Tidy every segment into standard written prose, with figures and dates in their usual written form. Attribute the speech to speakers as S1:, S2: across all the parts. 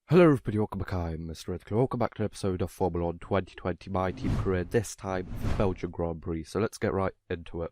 S1: Hello everybody, welcome back. I'm MrRedClaw. Welcome back to an episode of Formula 1 2020, my team career, this time for Belgian Grand Prix. So let's get right into it.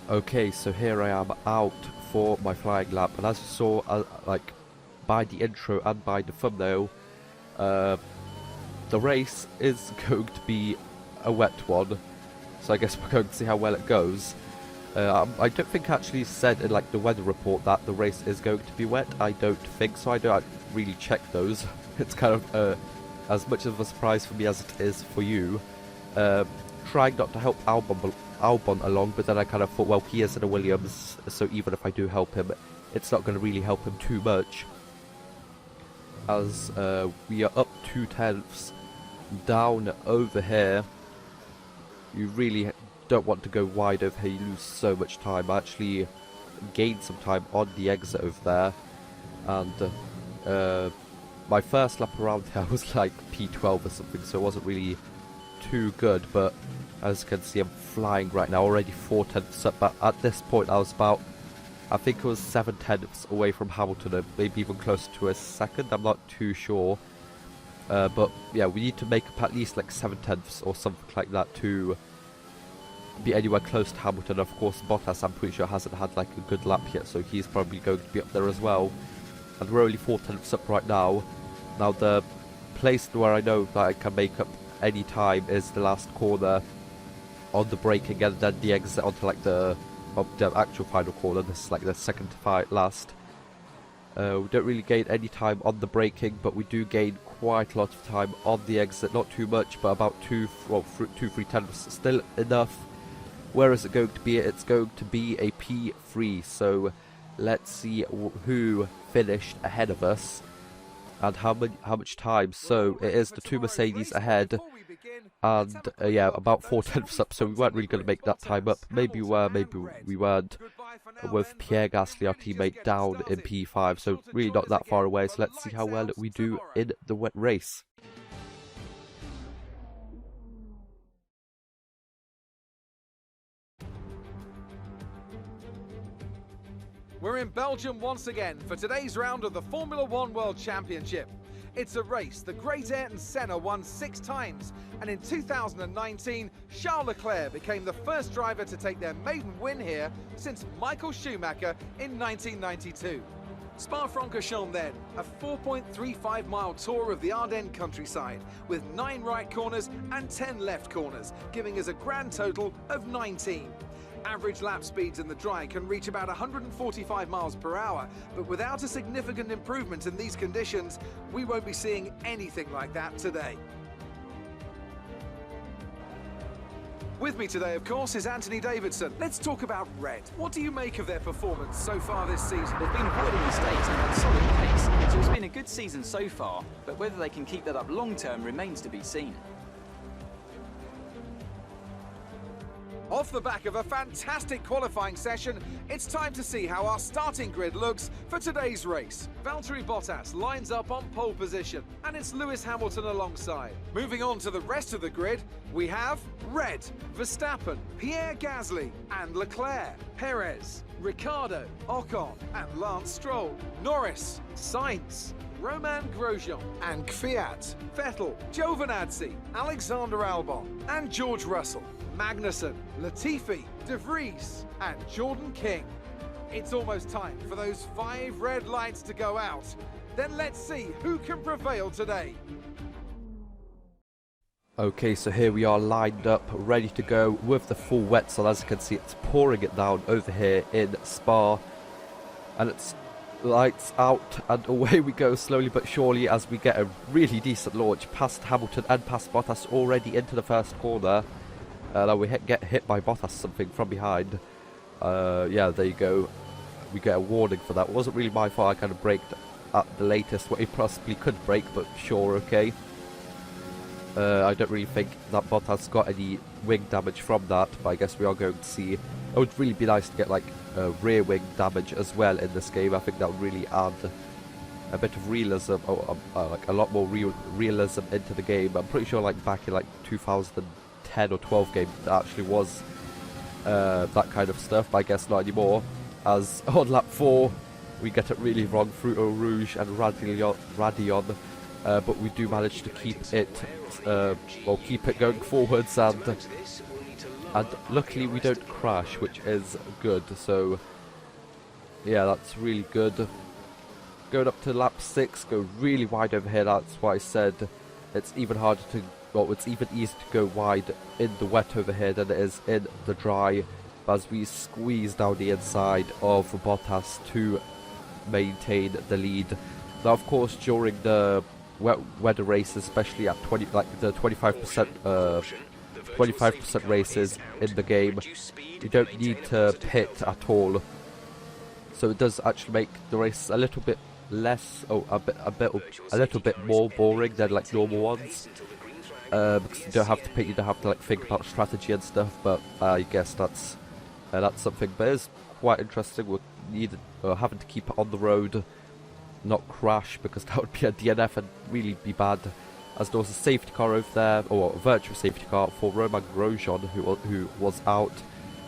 S1: Okay, so here I am out for my flying lap, and as you saw, like by the intro and by the thumbnail, the race is going to be a wet one. So I guess we're going to see how well it goes. I don't think I actually said in like the weather report that the race is going to be wet. I don't think so. I don't really check those. It's kind of as much of a surprise for me as it is for you. Trying not to help Albon along, but then I kind of thought, well, he is in a Williams, so even if I do help him, it's not going to really help him too much, as we are up 2/10 down over here. You really don't want to go wide over here, you lose so much time. I actually gained some time on the exit over there, and my first lap around here was like P12 or something, so it wasn't really too good, but as you can see, I'm flying right now, already 4/10 up, but at this point I was about, I think it was 7/10 away from Hamilton, and maybe even closer to a second, I'm not too sure. But yeah, we need to make up at least like 7/10 or something like that to be anywhere close to Hamilton. Of course, Bottas, I'm pretty sure, hasn't had like a good lap yet, so he's probably going to be up there as well. And we're only 4/10 up right now. Now the place where I know that I can make up any time is the last corner on the braking, and then the exit onto like the actual final corner. This is like the second to last. We don't really gain any time on the braking, but we do gain quite a lot of time on the exit. Not too much, but about 2-3 still enough. Where is it going to be? It's going to be a P3, so let's see who finished ahead of us and how much time. So it is the two Mercedes ahead, and yeah, about 4/10 up, so we weren't really going to make that time up. Maybe we were, maybe we weren't, with Pierre Gasly, our teammate, down in P5, so really not that far away. So let's see how well we do in the wet race.
S2: We're in Belgium once again for today's round of the Formula 1 World Championship. It's a race the great Ayrton Senna won 6 times, and in 2019, Charles Leclerc became the first driver to take their maiden win here since Michael Schumacher in 1992. Spa-Francorchamps then, a 4.35-mile tour of the Ardennes countryside, with 9 right corners and 10 left corners, giving us a grand total of 19. Average lap speeds in the dry can reach about 145 miles per hour, but without a significant improvement in these conditions, we won't be seeing anything like that today. With me today, of course, is Anthony Davidson. Let's talk about Red. What do you make of their performance so far this season?
S3: They've been avoiding mistakes and had solid pace, so it's been a good season so far, but whether they can keep that up long-term remains to be seen.
S2: Off the back of a fantastic qualifying session, it's time to see how our starting grid looks for today's race. Valtteri Bottas lines up on pole position, and it's Lewis Hamilton alongside. Moving on to the rest of the grid, we have Red, Verstappen, Pierre Gasly, and Leclerc, Perez, Ricciardo, Ocon, and Lance Stroll, Norris, Sainz, Romain Grosjean and Kvyat, Vettel, Giovinazzi, Alexander Albon, and George Russell, Magnussen, Latifi, De Vries, and Jordan King. It's almost time for those 5 red lights to go out. Then let's see who can prevail today.
S1: Okay, so here we are lined up, ready to go with the full wet. So as you can see, it's pouring it down over here in Spa, and it's lights out and away we go slowly but surely as we get a really decent launch past Hamilton and past Bottas already into the first corner. Then we get hit by Bottas something from behind. Yeah, there you go. We get a warning for that. It wasn't really my fault. I kind of braked at the latest what he possibly could brake, but sure, okay. I don't really think that Bottas got any wing damage from that, but I guess we are going to see. It would really be nice to get like rear wing damage as well in this game. I think that would really add a bit of realism, or like a lot more realism into the game. I'm pretty sure like back in like 2010 or 12 game that actually was that kind of stuff, but I guess not anymore, as on lap 4 we get it really wrong through Eau Rouge and Radion, but we do manage to keep it keep it going forwards, and luckily we don't crash, which is good. So yeah, that's really good. Going up to lap 6, go really wide over here. That's why I said it's even harder to, well, it's even easier to go wide in the wet over here than it is in the dry, as we squeeze down the inside of Bottas to maintain the lead. Now, of course, during the wet weather races, especially at 25% races in the game, you don't need to pit at all. So it does actually make the race a little bit less, a little bit more boring than like normal ones. Because you don't have to pit, you don't have to like think about strategy and stuff. But I guess that's something. But it's quite interesting. We're having to keep it on the road, not crash, because that would be a DNF and really be bad. As there was a safety car over there, or a virtual safety car for Romain Grosjean, who was out.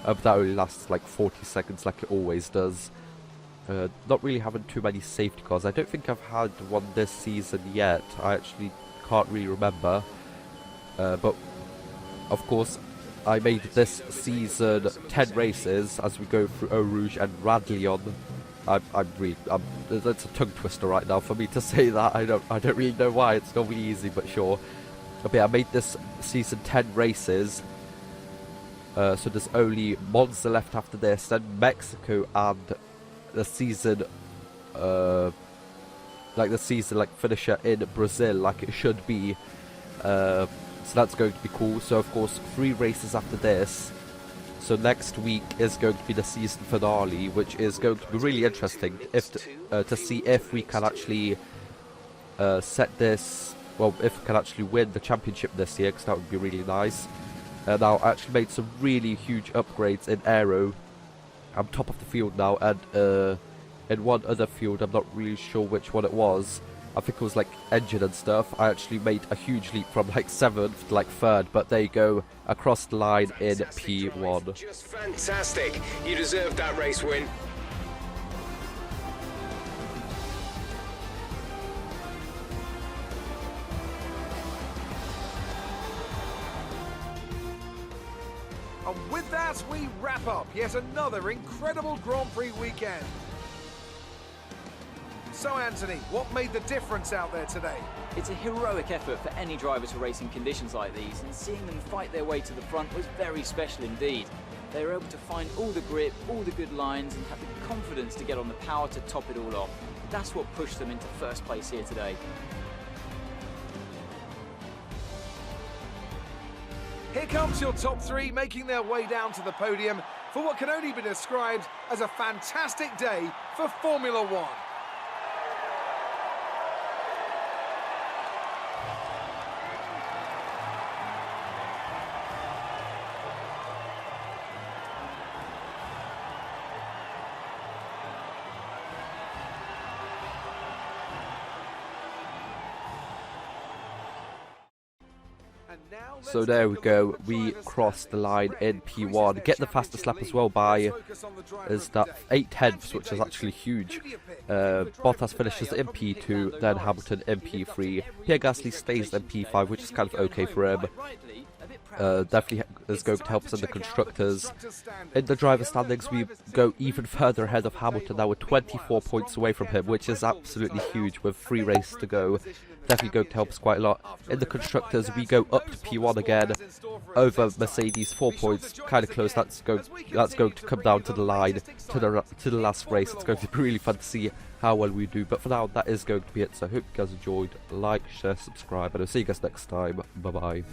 S1: But that only lasts like 40 seconds, like it always does. Not really having too many safety cars. I don't think I've had one this season yet. I actually can't really remember. But of course, I made this season 10 races as we go through Eau Rouge and Radlion. It's a tongue twister right now for me to say that. I don't really know why. It's not really easy, but sure. But yeah, I made this season 10 races. So there's only Monza left after this, then Mexico, and the season finisher in Brazil, like it should be. So that's going to be cool. So of course 3 races after this. So next week is going to be the season finale, which is going to be really interesting to see if we can actually set this, well, if we can actually win the championship this year, because that would be really nice. Now I actually made some really huge upgrades in aero. I'm top of the field now, and in one other field, I'm not really sure which one it was. I think it was like engine and stuff. I actually made a huge leap from like 7th to like 3rd, but there you go, across the line in P1.
S4: Just fantastic. You deserved that race win.
S2: And with that, we wrap up yet another incredible Grand Prix weekend. So, Anthony, what made the difference out there today?
S3: It's a heroic effort for any driver to race in conditions like these, and seeing them fight their way to the front was very special indeed. They were able to find all the grip, all the good lines, and have the confidence to get on the power to top it all off. That's what pushed them into first place here today.
S2: Here comes your top 3 making their way down to the podium for what can only be described as a fantastic day for Formula One.
S1: So there we go, we crossed the line in P1, get the fastest lap as well by, is that 8 tenths, which is actually huge. Bottas finishes in P2, then Hamilton in P3, Pierre Gasly stays in P5, which is kind of okay for him. Definitely is going to help us in the constructors. In the driver standings, we go even further ahead of Hamilton. Now we're 24 points away from him, which is absolutely huge with 3 races to go. Definitely going to help us quite a lot. In the constructors, we go up to P1 again, over Mercedes, 4 points, kind of close. That's going to come down to the line, to the last race. It's going to be really fun to see how well we do. But for now, that is going to be it. So I hope you guys enjoyed. Like, share, subscribe, and I'll see you guys next time. Bye bye.